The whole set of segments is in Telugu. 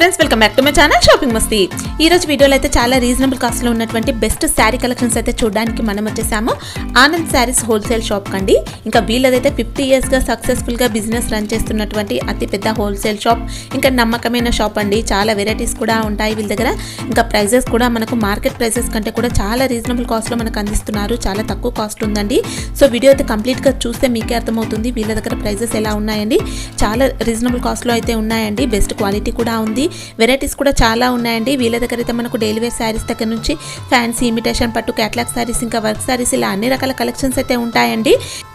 Friends welcome back to my channel shopping మస్తీ. ఈ రోజు వీడియోలో అయితే చాలా రీజనబుల్ కాస్ట్ లో ఉన్నటువంటి బెస్ట్ శారీ కలెక్షన్స్ అయితే చూడడానికి మనం వచ్చేసాము ఆనంద్ శారీస్ హోల్సేల్ షాప్ కండి. ఇంకా వీళ్ళదైతే 50 years గా సక్సెస్ఫుల్ గా బిజినెస్ రన్ చేస్తున్నటువంటి అతి పెద్ద హోల్సేల్ షాప్, ఇంకా నమ్మకమైన షాప్ అండి. చాలా వెరైటీస్ కూడా ఉంటాయి వీళ్ళ దగ్గర. ఇంకా ప్రైజెస్ కూడా మనకు మార్కెట్ ప్రైజెస్ కంటే కూడా చాలా రీజనబుల్ కాస్ట్ లో మనకు అందిస్తున్నారు. చాలా తక్కువ కాస్ట్ ఉందండి. సో వీడియో అయితే కంప్లీట్ గా చూస్తే మీకే అర్థమవుతుంది వీళ్ళ దగ్గర ప్రైజెస్ ఎలా ఉన్నాయండి. చాలా రీజనబుల్ కాస్ట్ లో అయితే ఉన్నాయండి. బెస్ట్ క్వాలిటీ కూడా ఉంది, వెరైటీస్ కూడా చాలా ఉన్నాయండి. వీళ్ళ దగ్గర అయితే మనకు డైలీ వేర్ శారీస్ దగ్గర నుంచి ఫ్యాన్సీ, ఇమిటేషన్ పట్టు, క్యాట్లాగ్ శారీస్, ఇంకా వర్క్ శారీస్, ఇలా అన్ని రకాల కలెక్షన్స్ అయితే ఉంటాయండి.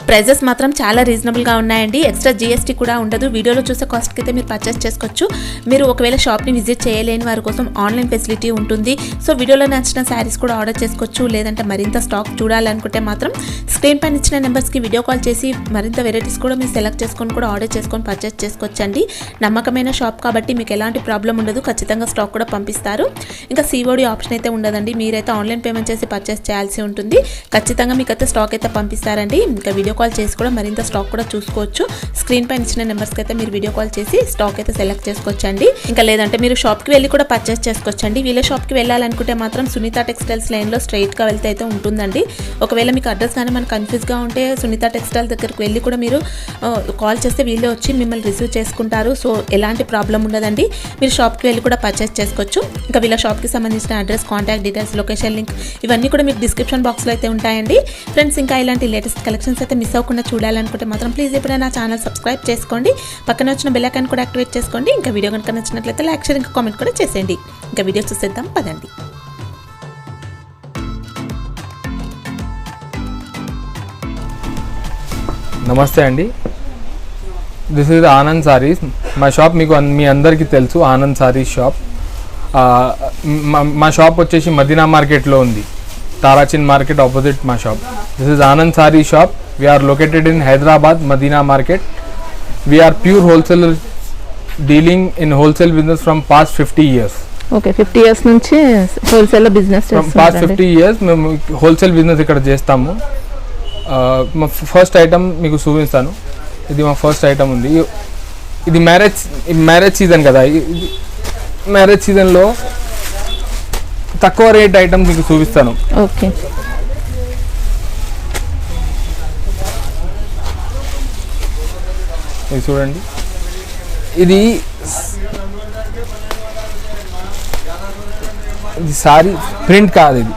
ప్రైజెస్ మాత్రం చాలా రీజనబుల్ గా ఉన్నాయండి. ఎక్స్ట్రా GST కూడా ఉండదు. వీడియోలో చూసే కాస్ట్ కి అయితే మీరు పర్చేస్ చేసుకోవచ్చు. మీరు ఒకవేళ షాప్ ని విజిట్ చేయలేని వారి కోసం ఆన్లైన్ ఫెసిలిటీ ఉంటుంది. సో వీడియోలో నచ్చిన శారీస్ కూడా ఆర్డర్ చేసుకోవచ్చు. లేదంటే మరింత స్టాక్ చూడాలనుకుంటే మాత్రం స్క్రీన్ పైన ఇచ్చిన నెంబర్స్ కి వీడియో కాల్ చేసి మరింత వెరైటీస్ కూడా మీరు సెలెక్ట్ చేసుకొని కూడా ఆర్డర్ చేసుకొని పర్చేస్ చేసుకోవచ్చండి. నమ్మకమైన షాప్ కాబట్టి మీకు ఎలాంటి ప్రాబ్లం ఉండదు. ఖచ్చితంగా స్టాక్ కూడా పంపిస్తారు. ఇంకా COD ఆప్షన్ అయితే ఉండదండి. మీరైతే ఆన్లైన్ పేమెంట్ చేసి పర్చేస్ చేయాల్సి ఉంటుంది. ఖచ్చితంగా మీకు అయితే స్టాక్ అయితే పంపిస్తారండి. ఇంకా వీడియో కాల్ చేసి కూడా మరింత స్టాక్ కూడా చూసుకోవచ్చు. స్క్రీన్ పైన ఇచ్చిన నెంబర్స్కి అయితే మీరు వీడియో కాల్ చేసి స్టాక్ అయితే సెలెక్ట్ చేసుకోవచ్చండి. ఇంకా లేదంటే మీరు షాప్కి వెళ్ళి కూడా పర్చేస్ చేసుకోవచ్చండి. వీళ్ళ షాప్కి వెళ్ళాలనుకుంటే మాత్రం సునీత టెక్స్టైల్స్ లైన్లో స్ట్రైట్గా వెళ్తే అయితే ఉంటుందండి. ఒకవేళ మీకు అడ్రస్ కానీ మనకు కన్ఫ్యూజ్గా ఉంటే సునీత టెక్స్టైల్ దగ్గరికి వెళ్ళి కూడా మీరు కాల్ చేస్తే వీళ్ళే వచ్చి మిమ్మల్ని రిసీవ్ చేసుకుంటారు. సో ఎలాంటి ప్రాబ్లం ఉండదండి. మీరు షాప్కి వెళ్ళి కూడా పర్చేస్ చేసుకోవచ్చు. ఇంకా వీళ్ళ షాప్కి సంబంధించిన address, contact details, location link ఇవన్నీ కూడా మీకు డిస్క్రిప్షన్ బాక్స్లో అయితే ఉంటాయండి. ఫ్రెండ్స్, ఇంకా ఇలాంటి లేటెస్ట్ కలెక్షన్స్ అయితే మిస్ అవ్వకుండా చూడాలనుకుంటే మాత్రం ప్లీజ్ ఎప్పుడైనా ఛానల్ సబ్స్క్రైబ్ చేసుకోండి. పక్కన వచ్చిన బెల్ ఐకాన్ కూడా యాక్టివేట్ చేసుకోండి. ఇంకా వీడియో కనుక నచ్చినట్లయితే లైక్, షేర్, ఇంకా కామెంట్ కూడా చేసేయండి. ఇంకా వీడియో చూసేద్దాం పదండి. నమస్తే అండి, దిస్ ఈజ్ ఆనంద్ సారీస్. మా షాప్ మీకు మీ అందరికీ తెలుసు, ఆనంద్ సారీస్ షాప్. మా షాప్ వచ్చేసి మదీనా మార్కెట్లో ఉంది, తారాచిన్ మార్కెట్ ఆపోజిట్ మా shop. This is Anand Sari shop. We're located in Hyderabad, Madina market. We're pure wholesaler dealing in wholesale business from past 50 years. Okay, 50 years నుంచి wholesale business from past 50 years మేము హోల్సేల్ బిజినెస్ ఇక్కడ చేస్తాము. మా ఫస్ట్ ఐటమ్ మీకు చూపిస్తాను. ఇది మా ఫస్ట్ ఐటమ్ ఉంది. ఇది మ్యారేజ్ సీజన్ కదా. మ్యారేజ్ సీజన్లో తక్కువ రేట్ ఐటమ్ మీకు చూపిస్తాను. ఓకే, ఇది చూడండి. ఇది సారీ ప్రింట్ కాదు, ఇది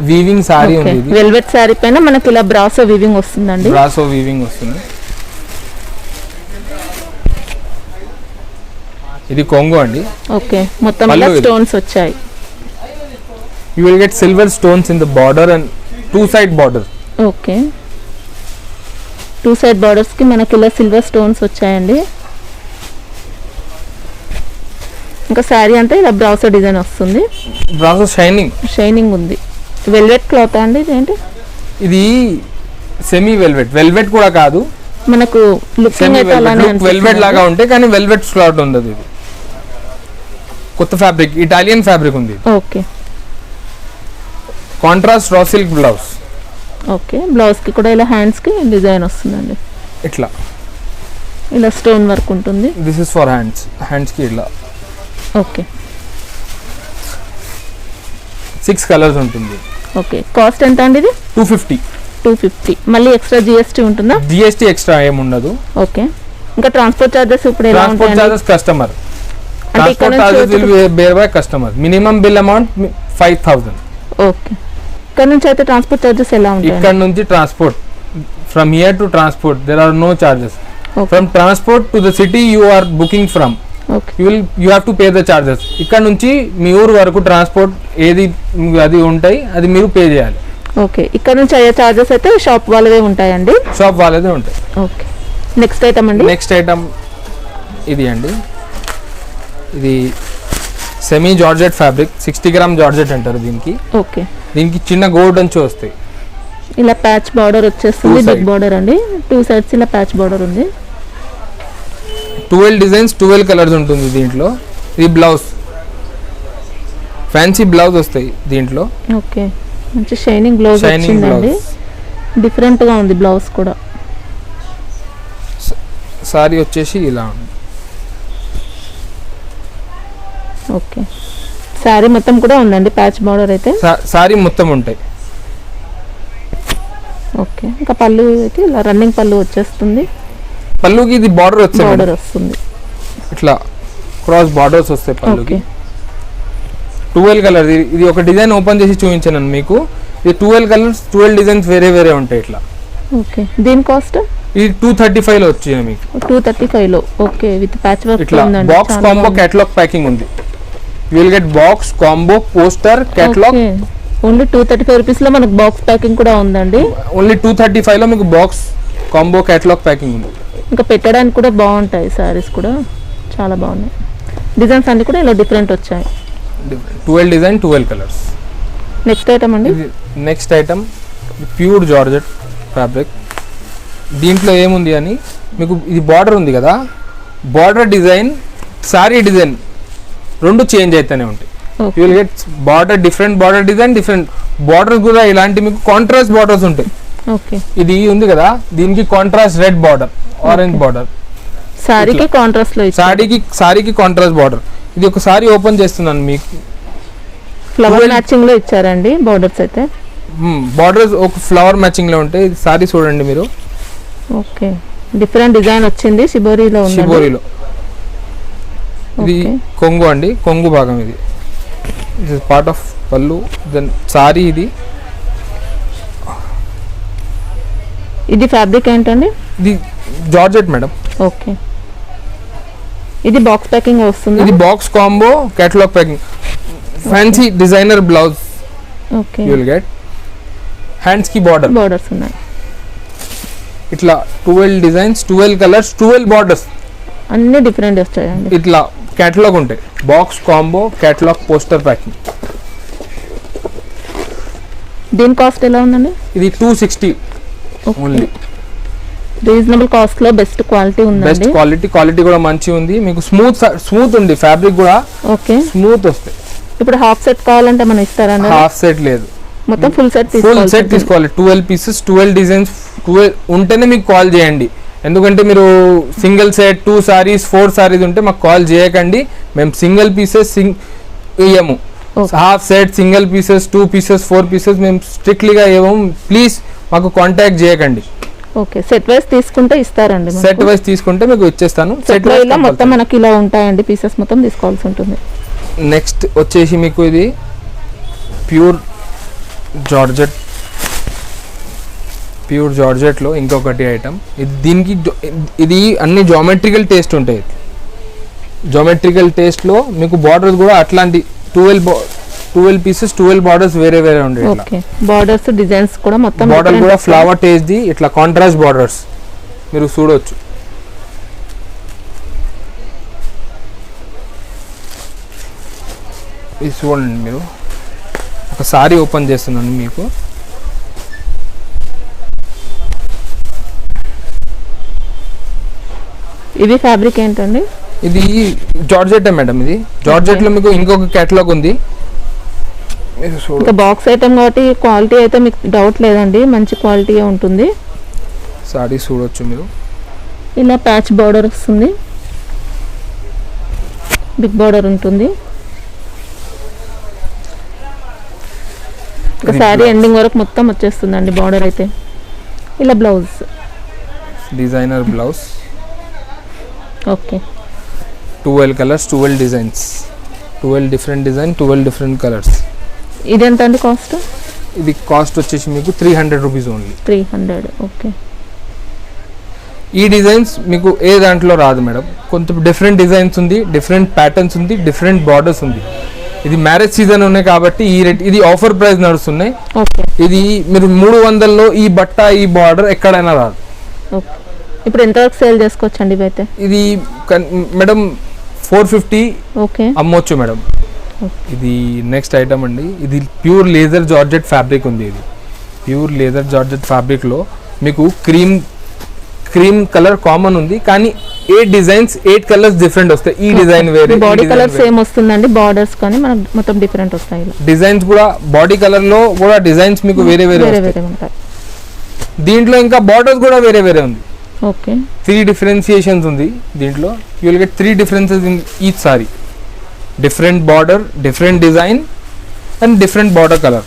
వీవింగ్ సారీ ఉంది. ఇది వెల్వెట్ సారీ పైన మనకి ఇలా బ్రాసో వీవింగ్ వస్తుందండి. బ్రాసో వీవింగ్ వస్తుంది. ఇది కొంగు అండి. ఓకే, మొత్తం ఇలా స్టోన్స్ వచ్చాయి. You will get silver stones in the border and 2 side border. Okay, 2 side borders కి మనకి ఇలా సిల్వర్ స్టోన్స్ వచ్చాయండి. ఇంకా శారీ అంటే ఇలా బ్రాసో డిజైన్ వస్తుంది. బ్రాసో షైనింగ్ ఉంది. వెల్వెట్ క్లాత్ అండి ఇదేంటి? ఇది సెమీ వెల్వెట్ కూడా కాదు, మనకు లుకింగ్ అయితే అలానే వెల్వెట్ లాగా ఉంటే కానీ వెల్వెట్ క్లాత్ ఉండదు. ఇది కొత్త ఫ్యాబ్రిక్, ఇటాలియన్ ఫ్యాబ్రిక్ ఉంది. Okay, contrast raw silk blouse. Okay, blouse కి కూడా ఇలా హ్యాండ్స్ కి డిజైన్ వస్తుందండి. ఇట్లా ఇలా స్టోన్ వర్క్ ఉంటుంది. దిస్ ఇస్ ఫర్ హ్యాండ్స్ కి ఇట్లా. ఓకే, 6 కలర్స్ ఉంటుంది. ఓకే, కాస్ట్ ఎంత అండి ఇది? 250. మళ్ళీ ఎక్స్ట్రా GST ఉంటుందా? GST ఎక్స్ట్రా ఏం ఉండదు. ఓకే, ఇంకా ట్రాన్స్పోర్ట్ చార్జెస్ ఇప్పుడు ఎలా ఉంటాయి? Transport charges customer, transport charges will be bear by customer. Minimum bill amount 5000. Okay, ఇక్కడ నుంచి అయితే ట్రాన్స్పోర్ట్ చార్జెస్ ఎలా ఉంటాయి? ఇక్కడ నుంచి transport, from here to transport there are no charges. From transport to the city you are booking from, you have to pay the charges. ఇక్కడ నుంచి మీ ఊరు వరకు ట్రాన్స్పోర్ట్ ఏది అది ఉంటాయి, అది మీరు పే చేయాలి. ఓకే, ఇక్కడ నుంచి అయ్యే చార్జెస్ అయితే షాప్ వాళ్ళవే ఉంటాయండి. షాప్ వాళ్ళదే ఉంటాయి. ఓకే, నెక్స్ట్ ఐటమ్ అండి. నెక్స్ట్ ఐటమ్ ఇది అండి. ఇది semi georgette fabric, 60 gram georgette అంటారు దీనికి. ఓకే, దీనికి చిన్న గోల్డ్ అంచు వస్తాయి. ఇలా ప్యాచ్ బార్డర్ వచ్చేస్తుంది. బిగ్ బార్డర్ అండి, 2 sides ఇలా ప్యాచ్ బార్డర్ ఉంది. 12 డిజైన్స్, 12 కలర్స్ ఉంటుంది దీంట్లో. ఇది బ్లౌజ్, ఫ్యాన్సీ బ్లౌజ్ వస్తాయి దీంట్లో. ఓకే, మంచి షైనింగ్ బ్లౌజ్ వచ్చిందండి. డిఫరెంట్ గా ఉంది బ్లౌజ్ కూడా. సారీ వచ్చేసి ఇలా ఉంది. ఓకే, శారీ మొత్తం కూడా ఉందండి ప్యాచ్ బార్డర్ అయితే. సారీ మొత్తం ఉంటాయి. ఓకే, ఇంకా పళ్ళు అయితే ఇలా రన్నింగ్ పళ్ళు వచ్చేస్తుంది. పళ్ళుకి ఇది బార్డర్ బార్డర్ వస్తుంది, ఇట్లా క్రాస్ బార్డర్స్ వస్తాయి పళ్ళుకి. ఓకే 12 కలర్, ఇది ఒక డిజైన్ ఓపెన్ చేసి చూపించాను మీకు. ఇది 12 కలర్స్ 12 డిజైన్స్ వేరే వేరే ఉంటాయి ఇట్లా. ఓకే, దీని కాస్ట్ ఇది 235 లో వచ్చింది మీకు. 235 లో. ఓకే, విత్ ప్యాచ్ వర్క్ ఇట్లా ఉందండి. బాక్స్ కాంబో కేటలాగ్ ప్యాకింగ్ ఉంది. You will get box combo poster catalogue. Only 235 rupees లో మనకు బాక్స్ ప్యాకింగ్ కూడా ఉందండి. ఓన్లీ 235 లో మీకు బాక్స్ కాంబో కేటలాగ్ ప్యాకింగ్ ఉంది. ఇంకా పెట్టడానికి కూడా బాగుంటాయి, సారీస్ కూడా చాలా బాగున్నాయి. డిజైన్స్ అన్ని కూడా ఇలా డిఫరెంట్ వచ్చాయి. 12 డిజైన్ 12 కలర్స్. నెక్స్ట్ ఐటమ్ అండి. Next item pure georgette fabric. దీంట్లో ఏముంది అని మీకు, ఇది బార్డర్ ఉంది కదా, బార్డర్ డిజైన్ సారీ డిజైన్ రెండు చేంజ్ అయితేనే ఉంటాయి. You will get border different border design, different border కూడా ఇలాంటి మీకు కాంట్రాస్ట్ బార్డర్స్ ఉంటాయి. ఓకే, ఇది ఉంది కదా, దీనికి contrast red border, orange border, సారీకి కాంట్రాస్ట్ లో సారీకి కాంట్రాస్ట్ బార్డర్. ఇది ఒక సారీ ఓపెన్ చేస్తున్నాను మీకు. ఫ్లవర్ మ్యాచింగ్ లో ఇచ్చారండి బార్డర్స్ అయితే. బార్డర్స్ ఒక ఫ్లవర్ మ్యాచింగ్ లో ఉంటాయి. సారీ చూడండి మీరు. ఓకే, డిఫరెంట్ డిజైన్ వచ్చింది షిబోరీలో ఉంది. షిబోరీలో ఇది కొంగు అండి, కొంగు భాగం ఇది. ఇది part of pallu. Then sari ఇది ఫ్యాబ్రిక్ ఏంటండి? ఇది జార్జెట్ మేడం. ఓకే, ఇది బాక్స్ ప్యాకింగ్ వస్తుంది. ఇది box combo catalogue packing. Fancy designer blouse. Okay, you will get hands కి బార్డర్స్ ఉన్నాయి. ఇట్లా 12 డిజైన్స్ 12 కలర్స్ 12 బార్డర్స్ అన్ని డిఫరెంట్ వచ్చాయండి. ఇట్లా కేటలాగ్ ఉంటాయి. Box combo catalogue poster packing. దీని కాస్ట్ ఎలా ఉందండి? ఇది 260 ఓన్లీ. రీజనబుల్ కాస్ట్ లో బెస్ట్ క్వాలిటీ ఉందండి. బెస్ట్ క్వాలిటీ కూడా మంచిగా ఉంది. మీకు స్మూత్ ఉంది, ఫ్యాబ్రిక్ కూడా ఓకే స్మూత్ వస్తాయి. ఇప్పుడు హాఫ్ సెట్ కావాలంటే మనం ఇస్తారండి? హాఫ్ సెట్ లేదు, మొత్తం ఫుల్ సెట్ తీసుకోవాలి. 12 పీసెస్ 12 డిజైన్స్ 12 ఉంటేనే మీకు కాల్ చేయండి. ఎందుకంటే మీరు సింగిల్ సెట్ 2 సారీస్ 4 సారీస్ ఉంటే మాకు కాల్ చేయకండి. మేము సింగిల్ పీసెస్ ఇయ్యము. Half set, single pieces, 2 pieces, 4 pieces మేము స్ట్రిక్ట్లీగా ఇవ్వము. ప్లీజ్ మాకు కాంటాక్ట్ చేయకండి. ఓకే, సెట్ వైస్ తీసుకుంటే ఇస్తారండి? సెట్ వైస్ తీసుకుంటే మీకు ఇచ్చేస్తాను. సెట్ వైస్ మొత్తం మనకి ఇలా ఉంటాయండి, పీసెస్ మొత్తం తీసుకోవాల్సి ఉంటుంది. నెక్స్ట్ వచ్చేసి మీకు ఇది ప్యూర్ జార్జెట్లో ఇంకొకటి ఐటమ్. దీనికి ఇది అన్ని జామెట్రికల్ టేస్ట్ ఉంటాయి. జామెట్రికల్ టేస్ట్లో మీకు బార్డర్స్ కూడా అట్లాంటి 12 పీసెస్ 12 బార్డర్స్ వేరే వేరే ఉంటాయి. ఓకే, బార్డర్స్ డిజైన్స్ కూడా మొత్తం బార్డర్ కూడా ఫ్లవర్ టేస్ట్ ది ఇట్లా కాంట్రాస్ట్ బార్డర్స్ మీరు చూడొచ్చు. ఇది చూడండి మీరు. ఒక సారీ ఓపెన్ చేస్తున్నాను మీకు. ఇది ఫ్యాబ్రిక్ ఏంటండి? ఇది జార్జెట్ మేడం. ఇది జార్జెట్ లో మీకు ఇంకొక కేటలాగ్ ఉంది. ఇంకా బాక్స్ ఐటమ్ కాబట్టి క్వాలిటీ అయితే మీకు డౌట్ లేదండి, మంచి క్వాలిటీ ఉంటుంది. సారీ చూడొచ్చు మీరు. ఇలా ప్యాచ్ బార్డర్ వస్తుంది, బిగ్ బార్డర్ ఉంటుంది. ఇంకా శారీ ఎండింగ్ వరకు మొత్తం వచ్చేస్తుందండి బార్డర్ అయితే. ఇలా blouse designer blouse. Okay, 12 colours 12 designs 12 different design 12 different colours. ఇది ఎంత అండి కాస్ట్? ఇది కాస్ట్ వచ్చేసి మీకు 300 రూపీస్ ఓన్లీ. 300. ఓకే, ఈ డిజైన్స్ మీకు ఏ దాంట్లో రాదు మేడం. కొంత డిఫరెంట్ డిజైన్స్ ఉంది, డిఫరెంట్ ప్యాటర్న్స్ ఉంది, డిఫరెంట్ బార్డర్స్ ఉంది. ఇది మ్యారేజ్ సీజన్ ఉన్నాయి కాబట్టి ఈ రేట్. ఇది ఆఫర్ ప్రైస్ నడుస్తున్నాయి. ఇది మీరు 300లో ఈ బట్ట ఈ బార్డర్ ఎక్కడైనా రాదు. ఓకే, ఇప్పుడు ఎంతవరకు సేల్ చేసుకోవచ్చు అండి ఇవైతే? ఇది మేడం 450 ఓకే అమ్మొచ్చు మేడం. ఇది నెక్స్ట్ ఐటమ్ అండి. ఇది ప్యూర్ లేజర్ జార్జెట్ ఫ్యాబ్రిక్ ఉంది. ఇది ప్యూర్ లేజర్ జార్జెట్ ఫ్యాబ్రిక్లో మీకు క్రీమ్ కలర్ కామన్ ఉంది, కానీ 8 డిజైన్స్ 8 కలర్స్ డిఫరెంట్ వస్తాయి. ఈ డిజైన్ వేరే, బాడీ కలర్ సేమ్ వస్తుందండి, బార్డర్స్ కానీ మనకు మొత్తం డిఫరెంట్ వస్తాయి. డిజైన్స్ కూడా బాడీ కలర్ లో కూడా డిజైన్స్ మీకు వేరే వేరే ఉంటాయి. దీంట్లో ఇంకా బార్డర్స్ కూడా వేరే వేరే ఉంది. ఓకే, 3 డిఫరెన్సియేషన్స్ ఉంది దీంట్లో. You will get 3 differences in each sorry. Different border, different design and different border colour.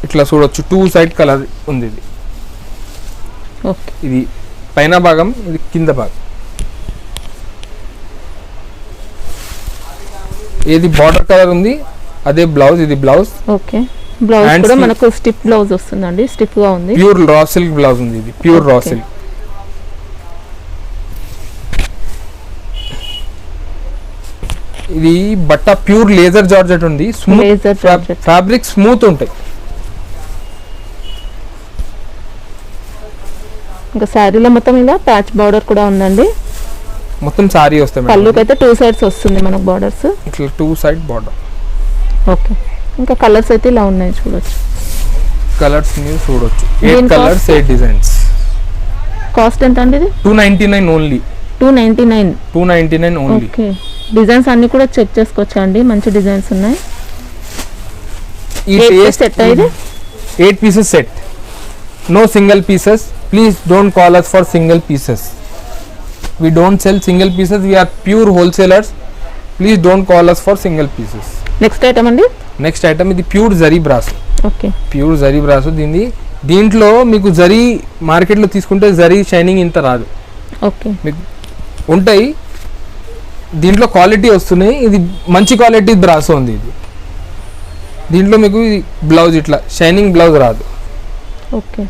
ఇట్లా చూడొచ్చు, 2 సైడ్ కలర్ ఉంది. ఇది ఓకే, ఇది పైన భాగం, ఇది కింద భాగం. ఏది బార్డర్ కలర్ ఉంది అదే బ్లౌజ్, ఇది బ్లౌజ్. ఓకే, బ్లౌజ్ Hands కూడా కి- మనకు స్టిప్ బ్లౌజ్ వస్తుందండి, స్టిఫ్ గా ఉంది. ప్యూర్ రా సిల్క్ బ్లౌజ్ ఉంది. ఇది ప్యూర్ రా Okay. సిల్క్. ఇది బట్ట ప్యూర్ లేజర్ జార్జెట్ ఉంది. Laser georgette. ఫ్యాబ్రిక్ స్మూత్ ఉంటాయి. ఇంకా శారీలో మొత్తం ఇలా ప్యాచ్ బార్డర్ కూడా ఉందండి. మొత్తం సారీ వస్తాయి మేడం. పళ్ళుకి అయితే 2 సైడ్స్ వస్తుంది మనకు బార్డర్స్. ఇట్లా 2 సైడ్ బార్డర్. ఓకే, ఇంకా కలర్స్ అయితే ఇలా ఉన్నాయి చూడొచ్చు. కలర్స్ మీరు చూడొచ్చు. 8 దీని కలర్స్, cost? 8 డిజైన్స్. కాస్ట్ ఎంత అండి ఇది? 299 ఓన్లీ. 299. 299 ఓన్లీ. ఓకే, డిజైన్స్ అన్ని కూడా చెక్ చేసుకోవచ్చా అండి? మంచి డిజైన్స్ ఉన్నాయి. ఈ 8 టేస్ట్ సెట్ ఇది? 8 pieces set. No single pieces. Please don't call us for single pieces. We don't sell single pieces. We are pure wholesalers. Please don't call us for single pieces. Next item అండి. నెక్స్ట్ ఐటమ్ ఇది pure zari brass. Okay, pure zari brass. దీంట్లో మీకు జరీ మార్కెట్లో తీసుకుంటే జరీ షైనింగ్ ఇంత రాదు. ఓకే, మీకు ఉంటాయి, దీంట్లో క్వాలిటీ వస్తున్నాయి. ఇది మంచి క్వాలిటీ బ్రాసో ఉంది. ఇది దీంట్లో మీకు బ్లౌజ్ ఇట్లా షైనింగ్ బ్లౌజ్ రాదు. ఓకే,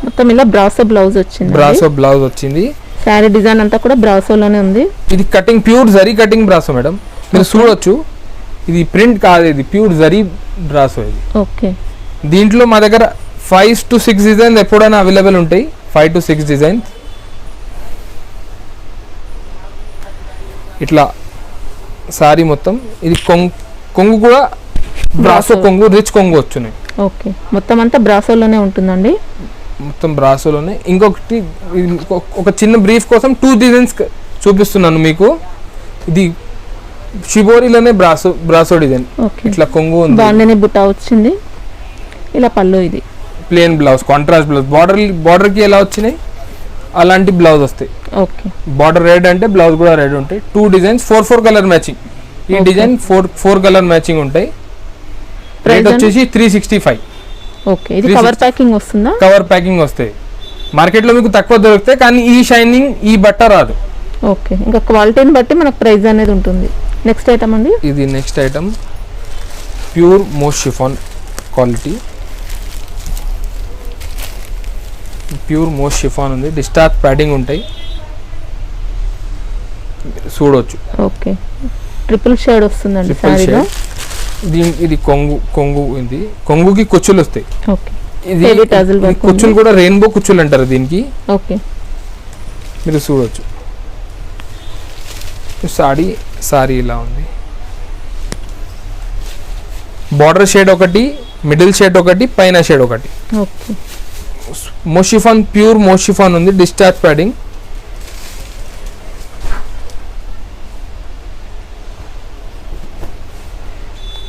మొత్తం ఇలా బ్రాసో బ్లౌజ్ వచ్చింది. బ్రాసో బ్లౌజ్ వచ్చింది. శారీ డిజైన్ అంతా కూడా బ్రాసోలోనే ఉంది. ఇది cutting pure zari cutting brasso madam. మీరు చూడొచ్చు, ఇది ప్రింట్ కాదు, ఇది ప్యూర్ జరీ బ్రాసో. ఇది ఓకే, దీంట్లో మా దగ్గర 5 to 6 డిజైన్స్ ఎప్పుడైనా అవైలబుల్ ఉంటాయి. 5 to 6 డిజైన్స్. ఇట్లా సారీ మొత్తం. ఇది కొంగు కూడా బ్రాసో కొంగు, రిచ్ కొంగు వచ్చున్నాయి. ఓకే, మొత్తం అంతా బ్రాసోలోనే ఉంటుందండి. మొత్తం బ్రాసోలోనే. ఇంకొకటి ఒక చిన్న బ్రీఫ్ కోసం 2 డిజైన్స్ చూపిస్తున్నాను మీకు. ఇది షిబోరిలోనే బ్రాసో డిజైన్. ఓకే, ఇట్లా కొంగు ఉంది. బాండిని బుట్ట వచ్చింది. ఇలా పళ్ళు, ఇది ప్లేన్ బ్లౌజ్, కాంట్రాస్ట్ బ్లౌజ్. బార్డర్కి ఎలా వచ్చినాయి అలాంటి బ్లౌజ్ వస్తాయి. ఓకే, బార్డర్ రెడ్ అంటే బ్లౌజ్ కూడా రెడ్ ఉంటాయి. 2 డిజైన్స్, 4 కలర్ మ్యాచింగ్. ఈ Okay. డిజైన్ 4 కలర్ మ్యాచింగ్ ఉంటాయి. Price రేట్ వచ్చేసి 365. ఓకే, ఇది 360. కవర్ ప్యాకింగ్ వస్తుందా? కవర్ ప్యాకింగ్ వస్తాయి. మార్కెట్లో మీకు తక్కువ దొరుకుతాయి, కానీ ఈ షైనింగ్ ఈ బట్ట రాదు. ఓకే, ఇంకా క్వాలిటీని బట్టి మనకు ప్రైస్ అనేది ఉంటుంది. నెక్స్ట్ ఐటమ్ అండి. ఇది next item pure most chiffon quality. Pure most chiffon ఉంది. డిస్టార్చ్ ప్యాడింగ్ ఉంటాయి, చూడొచ్చు. ఓకే, ట్రిపుల్ షేడ్ వస్తుందండి ట్రిపుల్ శారీలో. ఇది కొంగు ఇది. కొంగుకి కుచ్చులు వస్తాయి. ఓకే, ఇది Heavy tassel work కుచ్చులు ఉంది. కూడా రెయిన్బో కుచ్చులు అంటారు దీనికి. ఓకే, మీరు చూడొచ్చు. సారీ ఇలా ఉంది. బార్డర్ షేడ్ ఒకటి, మిడిల్ షేడ్ ఒకటి, పైన షేడ్ ఒకటి. ఓకే, మోషిఫాన్, ప్యూర్ మోషిఫాన్ ఉంది. Discharge padding.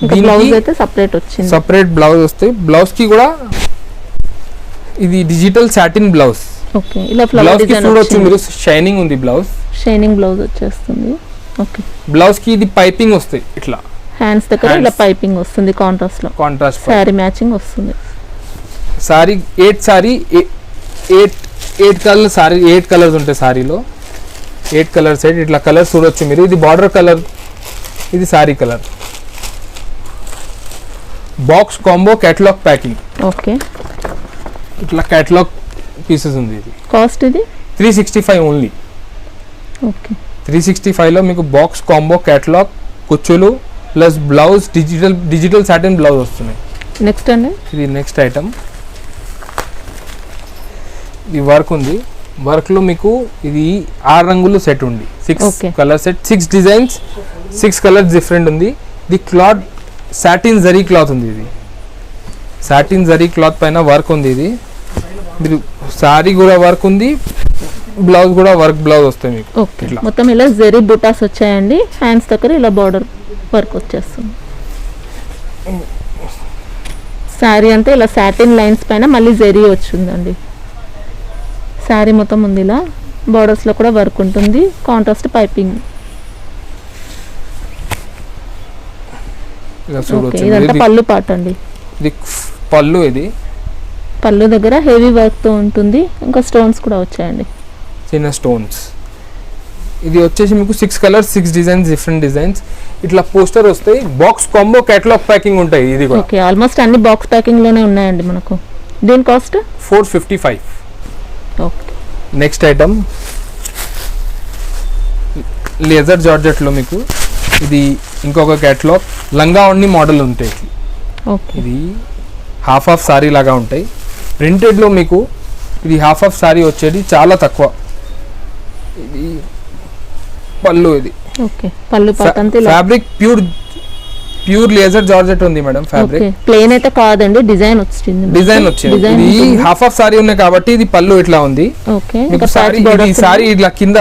ఇంకా బ్లౌజ్ అయితే సపరేట్ వచ్చింది. సపరేట్ బ్లౌజ్ వస్తాయి. బ్లౌజ్ కి కూడా ఇది డిజిటల్ సాటిన్ బ్లౌజ్. ఓకే, ఇలా ఫ్లవర్ బ్లౌజ్ కి డిజైన్ చూడొచ్చు వచ్చింది. మీరు, షైనింగ్ ఉంది బ్లౌజ్. షైనింగ్ బ్లౌజ్ వచ్చేస్తుంది. ఓకే, బ్లౌజ్ కి ఇది పైపింగ్ వస్తాయి. ఇట్లా హ్యాండ్స్ దగ్గర ఇలా Hands. పైపింగ్ వస్తుంది కాంట్రాస్ట్ లో. కాంట్రాస్ట్ శారీ మ్యాచింగ్ వస్తుంది. సారీ 8 కలర్ సారీ, 8 కలర్స్ ఉంటాయి సారీలో. 8 కలర్ సెట్. ఇట్లా కలర్ చూడొచ్చు మీరు. ఇది బార్డర్ కలర్, ఇది sari colour. Box combo catalogue packing. Okay, ఇట్లా కేటలాగ్ పీసెస్ ఉంది. ఇది కాస్ట్ ఇది 365 ఓన్లీ. ఓకే, 365లో మీకు బాక్స్ కాంబో కేటలాగ్, కుచ్చులు plus blouse, digital satin blouse వస్తున్నాయి. నెక్స్ట్ అండి. ఇది నెక్స్ట్ ఐటమ్. ఇది వర్క్ ఉంది. వర్క్లో మీకు ఇది 6 రంగులు సెట్ ఉంది. 6 Okay. Colour set, 6 designs, 6 colours different ఉంది. ఇది క్లాత్ సాటిన్ జరీ క్లాత్ ఉంది. ఇది సాటిన్ జరీ క్లాత్ పైన వర్క్ ఉంది. ఇది మీరు సారీ కూడా వర్క్ ఉంది, బ్లౌజ్ కూడా వర్క్ బ్లౌజ్ వస్తాయి మీకు. ఓకే, ఇట్లా. మొత్తం ఇలా జెరీ బుటాస్ వచ్చాయండి. హ్యాండ్స్ దగ్గర ఇలా బార్డర్ వర్క్ వచ్చేస్తుంది. శారీ అంతా ఇలా సాటిన్ లైన్స్ పైన మళ్ళీ జెరీ వచ్చిందండి. శారీ మొత్తం ఉంది ఇలా. బార్డర్స్లో కూడా వర్క్ ఉంటుంది. Contrast piping. ఇక చూడొచ్చు ఇదంతా పళ్ళు పాట అండి. ఇది పళ్ళు, ఇది పళ్ళు దగ్గర హెవీ వర్క్ తో ఉంటుంది, ఇంకా స్టోన్స్ కూడా వచ్చాయండి, చిన్న స్టోన్స్. ఇది వచ్చేసి మీకు 6 కలర్స్ 6 డిజైన్స్, డిఫరెంట్ డిజైన్స్. ఇట్లా పోస్టర్ వస్తాయి, బాక్స్ కాంబో కేటలాగ్ ప్యాకింగ్ ఉంటాయి. ఇది కూడా ఓకే, ఆల్మోస్ట్ అన్ని బాక్స్ ప్యాకింగ్ లోనే ఉన్నాయండి మనకు. దీని cost 455. Okay. Next item laser జార్జెట్లో మీకు ఇది ఇంకొక కేటలాగ్, లంగా ఓణి మోడల్ ఉంటాయి. ఓకే, ఇది హాఫ్ ఆఫ్ సారీ లాగా ఉంటాయి. ప్రింటెడ్లో మీకు ఇది హాఫ్ ఆఫ్ సారీ వచ్చేది చాలా తక్కువ. ఇది పళ్ళు, ఇది ఓకే, పళ్ళు పాట అంతే. ఫ్యాబ్రిక్ ప్యూర్ లేజర్ జార్జెట్ ఉంది మేడం. ఫ్యాబ్రిక్ ప్లేన్ అయితే కాదండి, డిజైన్ వచ్చింది. డిజైన్ వచ్చింది. ఇది హాఫ్ ఆఫ్ సారీ ఉన్నాయి కాబట్టి ఇది పళ్ళు ఇట్లా ఉంది. ఓకే, మీకు సారీ సారీ ఇట్లా కింద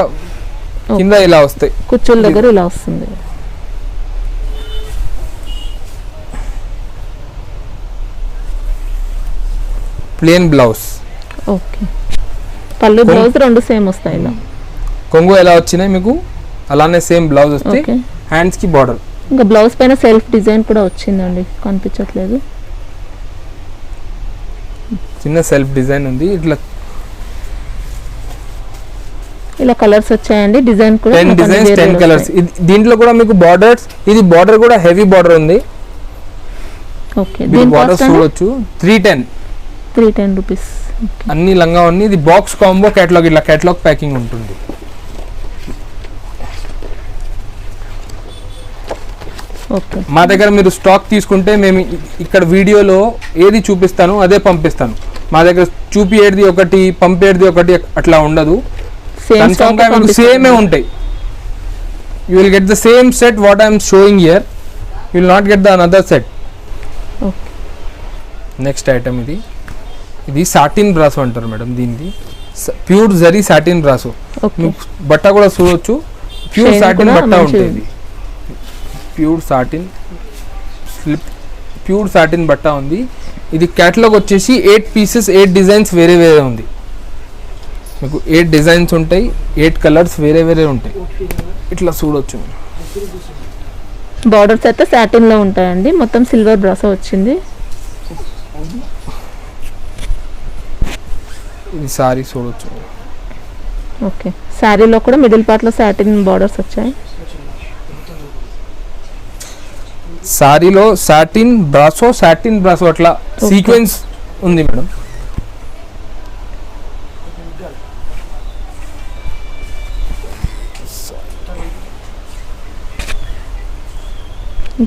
ఇలా వస్తాయి, కుచ్చుల దగ్గర ఇలా వస్తుంది. Plain blouse. ఓకే, పళ్ళు బ్లౌజ్ రెండు సేమ్ వస్తాయి. ఇలా కొంగు ఎలా వచ్చినాయి మీకు అలానే సేమ్ బ్లౌజ్ వస్తాయి. హ్యాండ్స్ కి బార్డర్. ఇంకా బ్లౌజ్ పైన సెల్ఫ్ డిజైన్ కూడా వచ్చిందండి, కనిపించట్లేదు. చిన్న సెల్ఫ్ డిజైన్ ఉంది. ఇలా కలర్స్ వచ్చాయండి, డిజైన్ కూడా 10 డిజైన్స్ 10 కలర్స్. దీంట్లో కూడా మీకు బార్డర్స్, ఇది బార్డర్ కూడా హెవీ బార్డర్ ఉంది. ఓకే, దీని బార్డర్ చూడొచ్చు. 310 రూపీస్. అన్ని లంగా ఉంది. ఇది బాక్స్ కాంబో కేటలాగ్, ఇట్లా కేటలాగ్ ప్యాకింగ్ ఉంటుంది. ఓకే, మా దగ్గర మీరు స్టాక్ తీసుకుంటే మేము ఇక్కడ వీడియోలో ఏది చూపిస్తాను అదే పంపిస్తాను. మా దగ్గర చూపియేది ఒకటి పంపేది ఒకటి అట్లా ఉండదు. సేమే ఉంటాయి. You will get the same set what I'm showing here, you will not get the another set. Next item ఇది సాటిన్ బ్రాసో అంటారు మేడం. దీనికి ప్యూర్ జరీ సాటిన్ బ్రాసో. బట్ట కూడా చూడొచ్చు, ప్యూర్ సాటిన్ బట్ట ఉంటుంది. ప్యూర్ సాటిన్ బట్ట ఉంది. ఇది క్యాటలాగ్ వచ్చేసి 8 పీసెస్ 8 డిజైన్స్ వేరే వేరే ఉంది. మీకు 8 డిజైన్స్ ఉంటాయి, 8 కలర్స్ వేరే వేరే ఉంటాయి. ఇట్లా చూడొచ్చు. బార్డర్స్ అయితే సాటిన్ లో ఉంటాయండి, మొత్తం సిల్వర్ బ్రాసో వచ్చింది. ఇది సారీ చూడొచ్చు. ఓకే, సారీలో కూడా మిడిల్ పార్ట్ లో సాటిన్ బార్డర్స్ వచ్చాయి. సారీలో సాటిన్ బ్రాసో అట్లా సీక్వెన్స్ ఉంది మేడం.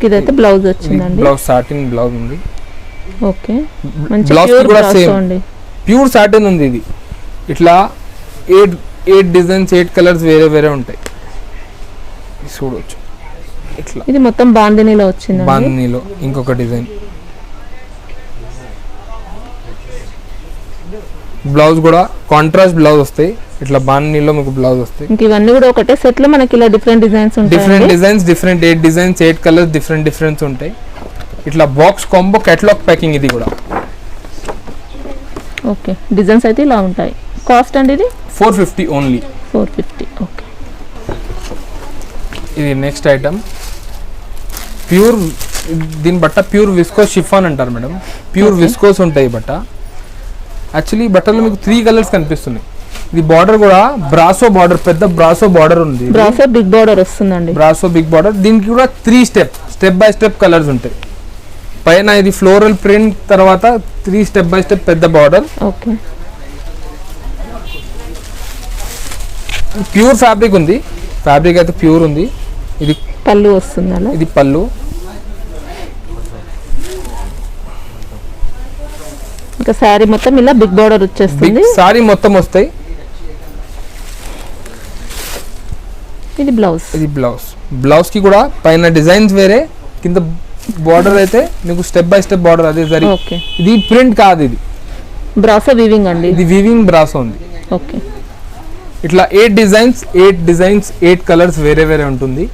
ఇదైతే బ్లౌజ్ వచ్చిందండి. బ్లౌజ్ సాటిన్ బ్లౌజ్ ఉంది. ఓకే, మంచి బ్లౌజ్ ప్యూర్ కూడా బ్రాసో సేమ్ అండి. ప్యూర్ సాటిన్ ఉంది. ఇది ఇట్లా 8 డిజైన్స్ 8 కలర్స్ వేరే వేరే ఉంటాయి. చూడొచ్చు. ఇట్లా ఇది మొత్తం బాందినీలో వచ్చింది. బాందినీలో ఇంకొక డిజైన్. బ్లౌజ్ కూడా కాంట్రాస్ట్ బ్లౌజ్ వస్తాయి. ఇట్లా బాందినీలో మీకు బ్లౌజ్ వస్తాయి. ఇంక ఇవన్నీ కూడా ఒకటే సెట్ లో మనకి ఇలా డిఫరెంట్ డిజైన్స్ ఉంటాయి. Different designs 8 designs 8 colours different ఉంటాయి. ఇట్లా బాక్స్ కాంబో కేటలాగ్ ప్యాకింగ్. ఇది కూడా ఓకే, డిజైన్స్ అయితే ఇలా ఉంటాయి. కాస్ట్ అండి ఇది 450 ఓన్లీ. 450. ఓకే, ఇది నెక్స్ట్ ఐటమ్ ప్యూర్. దీని బట్ట ప్యూర్ విస్కోస్ షిఫాన్ అంటారు మేడం. ప్యూర్ విస్కోస్ ఉంటాయి బట్ట. యాక్చువల్లీ బట్టలో మీకు 3 కలర్స్ కనిపిస్తున్నాయి. ఇది బార్డర్ కూడా బ్రాసో బార్డర్, పెద్ద బ్రాసో బార్డర్ ఉంది. బ్రాసో బిగ్ బార్డర్ వస్తుందండి. Brasso big border. దీనికి కూడా 3 స్టెప్ బై స్టెప్ కలర్స్ ఉంటాయి. పైన ఇది ఫ్లోరల్ ప్రింట్, తర్వాత 3 స్టెప్ బై స్టెప్ పెద్ద బార్డర్. ఓకే, ప్యూర్ ఫ్యాబ్రిక్ ఉంది. ఫ్యాబ్రిక్ అయితే ప్యూర్ ఉంది. ఇది పళ్ళు వస్తుంది అలా. ఇది పళ్ళు. ఇంకా శారీ మొత్తం ఇలా బిగ్ బార్డర్ వచ్చేస్తుంది. సారీ మొత్తం వస్తాయి. ఇది బ్లౌజ్. ఇది బ్లౌజ్ కి కూడా పైన డిజైన్స్ వేరే, కింద బార్డర్ అయితే మీకు స్టెప్ బై స్టెప్ బార్డర్. అదే సరే, ఓకే, ఇది ప్రింట్ కాదు, ఇది బ్రాసో వీవింగ్ అండి. ఇది వీవింగ్ బ్రాసో ఉంది. ఓకే, ఇట్లా 8 డిజైన్స్ 8 కలర్స్ వేరే వేరే ఉంటుంది.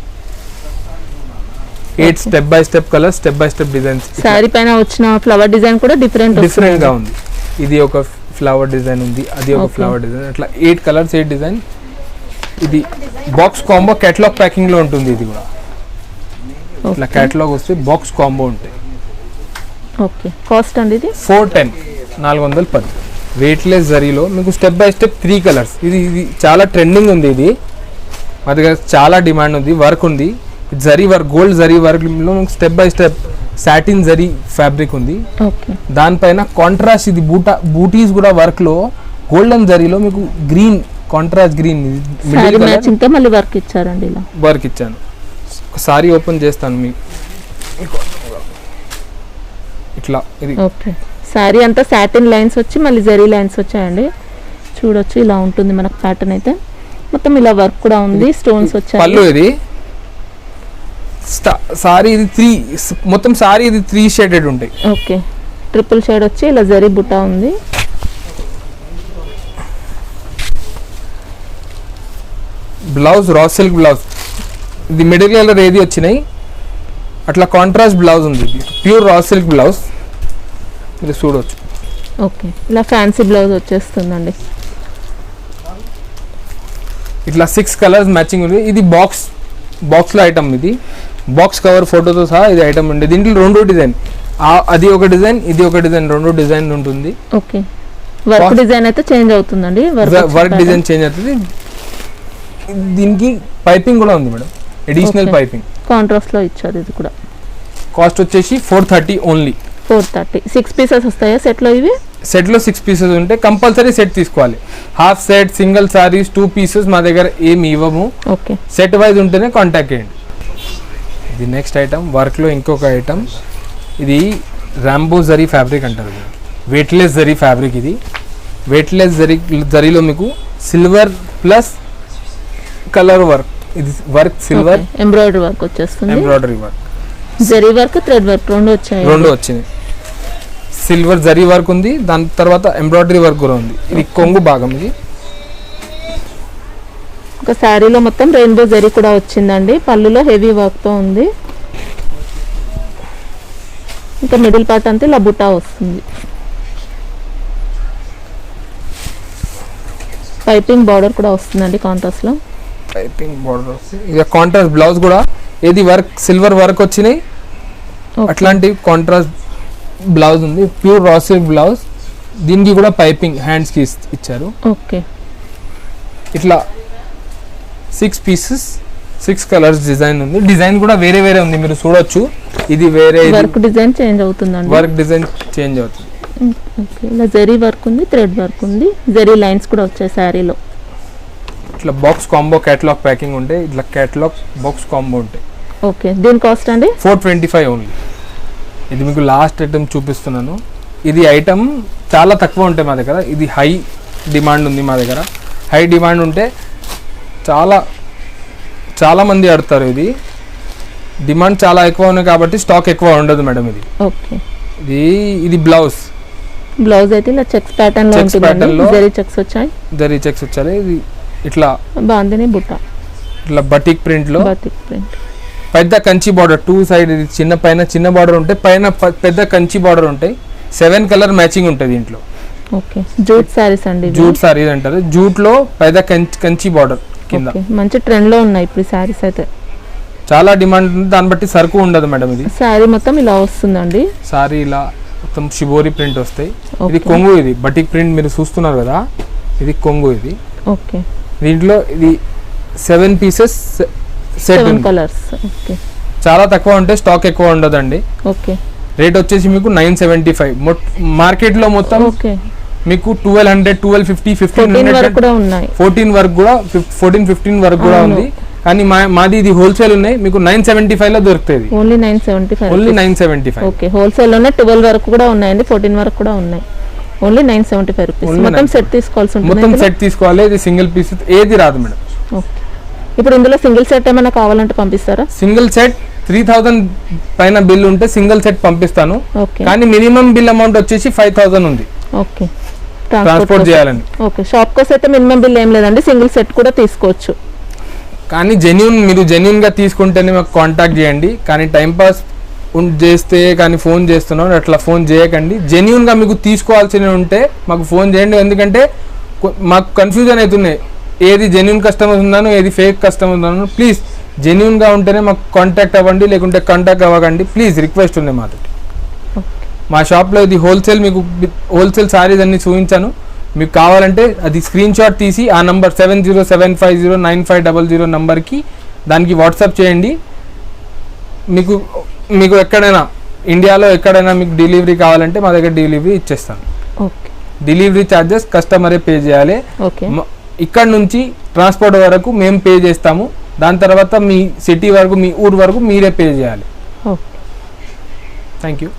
8 step by step colours, step by step designs. Sari పైన వచ్చిన ఫ్లవర్ డిజైన్ కూడా డిఫరెంట్ గా ఉంది. ఇది ఒక ఫ్లవర్ డిజైన్ ఉంది, అది ఒక ఫ్లవర్ డిజైన్. అట్లా 8 కలర్స్ 8 డిజైన్. ఇది బాక్స్ కాంబో కేటలాగ్ ప్యాకింగ్ లో ఉంటుంది. ఇది కూడా ఇట్లా క్యాటలాగ్ వస్తే బాక్స్ కాంబో ఉంటాయి. ఓకే, కాస్ట్ అండి ఇది 410, 410. వెయిట్లెస్ జరీలో మీకు స్టెప్ బై స్టెప్ 3 కలర్స్. ఇది చాలా ట్రెండింగ్ ఉంది. ఇది మా దగ్గర చాలా డిమాండ్ ఉంది. వర్క్ ఉంది, జరీ వర్క్, గోల్డ్ జరీ వర్క్లో step by step satin zari fabric ఉంది. ఓకే, దానిపైన కాంట్రాస్ట్ ఇది బూటీస్ కూడా వర్క్లో గోల్డెన్ జరీలో మీకు green, contrast green sorry matching తో మళ్ళీ వర్క్ ఇచ్చారండి. ఇలా వర్క్ ఇచ్చాను. సారీ ఓపెన్ చేస్తాను మీకు. ఇట్లా ఇది ఓకే, సారీ అంతా సాటిన్ లైన్స్ వచ్చి మళ్ళీ జరీ లైన్స్ వచ్చాయండి. చూడొచ్చు, ఇలా ఉంటుంది మనకు ప్యాటర్న్ అయితే. మొత్తం ఇలా వర్క్ కూడా ఉంది, స్టోన్స్ వచ్చాయి. పళ్ళు ఇది సారీ ఇది 3 మొత్తం సారీ ఇది 3 షేడెడ్ ఉంటాయి. ఓకే, ట్రిపుల్ షేడ్ వచ్చి ఇలా జరీ బుట్ట ఉంది. బ్లౌజ్ రా సిల్క్ బ్లౌజ్. ఇది మిడిల్ కలర్ ఏది వచ్చినాయి అట్లా కాంట్రాస్ట్ బ్లౌజ్ ఉంది. ప్యూర్ రా సిల్క్ బ్లౌజ్ మీరు చూడవచ్చు. ఓకే, ఇలా ఫ్యాన్సీ బ్లౌజ్ వచ్చేస్తుందండి. ఇట్లా 6 కలర్స్ మ్యాచింగ్ ఉంది. ఇది బాక్స్లో ఐటమ్. ఇది బాక్స్ కవర్ ఫోటోతో సహా ఇది ఐటమ్ ఉంది. దీంట్లో 2 డిజైన్, అది ఒక డిజైన్, ఇది ఒక డిజైన్, 2 డిజైన్ ఉంటుంది. ఓకే, వర్క్ డిజైన్ అయితే చేంజ్ అవుతుందండి. వర్క్ డిజైన్ చేంజ్ అవుతుంది. దీనికి పైపింగ్ కూడా ఉంది మేడం, అడిషనల్ పైపింగ్ కాంట్రాస్ట్ లో ఇచ్చారు. ఇది కూడా కాస్ట్ వచ్చేసి 430 ఓన్లీ. 430. 6 పీసెస్ వస్తాయా సెట్ లో? ఇవి సెట్ లో 6 పీసెస్ ఉంటే కంపల్సరీ సెట్ తీసుకోవాలి. Half set, single saris, 2 pieces మా దగ్గర ఏమి ఇవ్వము. ఓకే, సెట్ వైజ్ ఉంటేనే కాంటాక్ట్ చేయండి. ఇది నెక్స్ట్ ఐటమ్, వర్క్ లో ఇంకొక ఐటమ్. ఇది రాంబో జరీ ఫ్యాబ్రిక్ అంటారు. Weightless zari fabric. ఇది వెయిట్లెస్ జరీలో మీకు సిల్వర్ ప్లస్ కలర్ వర్క్. ఇది వర్క్ సిల్వర్, ఎంబ్రాయిడరీ వర్క్ వచ్చేస్తుంది. Embroidery work, zari work, thread work రెండు వచ్చాయి. 2 వచ్చినాయి. సిల్వర్ జరీ వర్క్ ఉంది, దాని తర్వాత ఎంబ్రాయిడరీ వర్క్ కూడా ఉంది. ఇది కొంగు భాగం. ఇది ఒక శారీలో మొత్తం రెయిన్బో జరీ కూడా వచ్చిందండి. పళ్ళులో హెవీ వర్క్ తో ఉంది. ఇంకా మిడిల్ పార్ట్ అంతా ఇలా బుటా వస్తుంది. పైపింగ్ బార్డర్ కూడా వస్తుందండి కాంట్రాస్ట్ లో. పైపింగ్ బార్డర్ వస్తుంది. ఇక కాంట్రాస్ట్ బ్లౌజ్ కూడా ఏది వర్క్ సిల్వర్ వర్క్ వచ్చినాయి అట్లాంటి కాంట్రాస్ట్ బ్లౌజ్ ఉంది. Pure raw silk blouse. దీనికి కూడా పైపింగ్ హ్యాండ్స్ కి ఇచ్చారు. ఓకే, ఇట్లా 6 పీసెస్, 6 కలర్స్ డిజైన్ ఉంది. డిజైన్ కూడా వేరే వేరే ఉంది, మీరు చూడొచ్చు. ఇది వేరే వర్క్ డిజైన్ చేంజ్ అవుతుందండి. వర్క్ డిజైన్ చేంజ్ అవుతుంది. ఓకే, ఇలా జరీ వర్క్ ఉంది, థ్రెడ్ వర్క్ ఉంది, జరీ లైన్స్ కూడా వచ్చాయి శారీలో. ఇట్లా బాక్స్ కాంబో కేటలాగ్ ప్యాకింగ్ ఉంటే ఇట్లా కేటలాగ్ బాక్స్ కాంబో ఉంటాయి. ఓకే, దీని కాస్ట్ అండి 425 ఓన్లీ. ఇది మీకు లాస్ట్ ఐటమ్ చూపిస్తున్నాను. ఇది ఐటమ్ చాలా తక్కువ ఉంటాయి మా దగ్గర. ఇది హై డిమాండ్ ఉంది మా దగ్గర. హై డిమాండ్ ఉంటే చాలా మంది ఆడతారు. ఇది డిమాండ్ చాలా ఎక్కువ ఉంది కాబట్టి స్టాక్ ఎక్కువ ఉండదు మేడం. ఇది ఓకే, ఇది బ్లౌజ్ అయితే ఇలా చెక్స్ ప్యాటర్న్ లో ఉంటుంది. జరీ చెక్స్ వచ్చాయి. జరీ చెక్స్ వచ్చాయి. ఇది ఇట్లా బాందిని బుట్ట, ఇట్లా బటిక్ ప్రింట్ లో బటిక్ ప్రింట్, పెద్ద కంచి బార్డర్ 2 సైడ్. ఇది చిన్న పైన చిన్న బార్డర్ ఉంటాయి, పైన పెద్ద కంచి బార్డర్ ఉంటాయి. 7 కలర్ మ్యాచింగ్ ఉంటుంది దీంట్లో. ఓకే, జూట్ సారీస్ అండి. జూట్ సారీస్ అంటారు. జూట్ లో పెద్ద కంచి బార్డర్ కింద. మంచి ట్రెండ్ లో ఉన్నాయి ఇప్పుడు సారీస్ అయితే. చాలా డిమాండ్ ఉంది, దాన్ని బట్టి సరుకు ఉండదు మేడం. ఇది సారీ మొత్తం ఇలా వస్తుందండి. సారీ ఇలా మొత్తం షిబోరి ప్రింట్ వస్తాయి. ఇది కొంగు. ఇది బటిక్ ప్రింట్ మీరు చూస్తున్నారు కదా, ఇది కొంగు. ఇది ఓకే, దీంట్లో ఇది 7 పీసెస్ సెట్ కలర్స్. ఓకే, చాలా తక్కువ ఉంటే స్టాక్ ఎక్కువ ఉండదండి. ఓకే, రేట్ వచ్చేసి మీకు 975. మార్కెట్ లో మొత్తం ఓకే మీకు 1200, 1250, 1500 వరకు కూడా ఉన్నాయి. 14 వరకు కూడా 14, 15 వరకు కూడా ఉంది. కానీ మాది ఇది హోల్సేల్ ఉన్నాయి, మీకు 975 లో దొరుకుతుంది. ఓన్లీ 975. ఓన్లీ 975. ఓకే, హోల్సేల్ లోనే 12 వరకు కూడా ఉన్నాయండి, 14 వరకు కూడా ఉన్నాయి. Only 975 rupees. మొత్తం సెట్ తీసుకోవాల్సి ఉంటుంది. మొత్తం సెట్ తీసుకోవాలి. ఇది సింగిల్ పీస్ ఏది రాదు మేడం. ఓకే, ఇప్పుడు ఇందులో సింగిల్ సెట్ ఏమైనా కావాలంటే పంపిస్తారా? సింగిల్ సెట్ 3000 పైన బిల్ ఉంటే సింగిల్ సెట్ పంపిస్తాను. ఓకే, కానీ మినిమం బిల్ అమౌంట్ వచ్చేసి 5000 ఉంది. ఓకే, ట్రాన్స్పోర్ట్ చేయాలని. ఓకే, షాప్ కోసం అయితే మినిమం బిల్ ఏం లేదండి, సింగిల్ సెట్ కూడా తీసుకోవచ్చు. కానీ మీరు జెన్యూన్ గా తీసుకుంటేనే మాకు కాంటాక్ట్ చేయండి. కానీ టైంపాస్ చేస్తే కానీ ఫోన్ చేస్తున్నాం అట్లా ఫోన్ చేయకండి. జెన్యూన్ గా మీకు తీసుకోవాల్సి ఉంటే మాకు ఫోన్ చేయండి. ఎందుకంటే మాకు కన్ఫ్యూజన్ అవుతున్నాయి, ఏది జెన్యూన్ కస్టమర్స్ ఉన్నాను, ఏది ఫేక్ కస్టమర్స్ ఉన్నాను. ప్లీజ్ జెన్యున్గా ఉంటేనే మాకు కాంటాక్ట్ అవ్వండి, లేకుంటే కాంటాక్ట్ అవ్వకండి ప్లీజ్, రిక్వెస్ట్ ఉంది మాతో. మా షాప్లో ఇది హోల్సేల్, మీకు హోల్సేల్ శారీస్ అన్ని చూపించాను. మీకు కావాలంటే అది స్క్రీన్ షాట్ తీసి ఆ నంబర్ 7075095000 నంబర్కి దానికి వాట్సాప్ చేయండి. మీకు ఎక్కడైనా ఇండియాలో ఎక్కడైనా మీకు డెలివరీ కావాలంటే మా దగ్గర డెలివరీ ఇచ్చేస్తాను. డెలివరీ ఛార్జెస్ కస్టమరే పే చేయాలి. ఇక్కడ నుంచి ట్రాన్స్పోర్ట్ వరకు మేము పే చేస్తాము. దాని తర్వాత మీ సిటీ వరకు, మీ ఊరు వరకు మీరే పే చేయాలి. Thank you.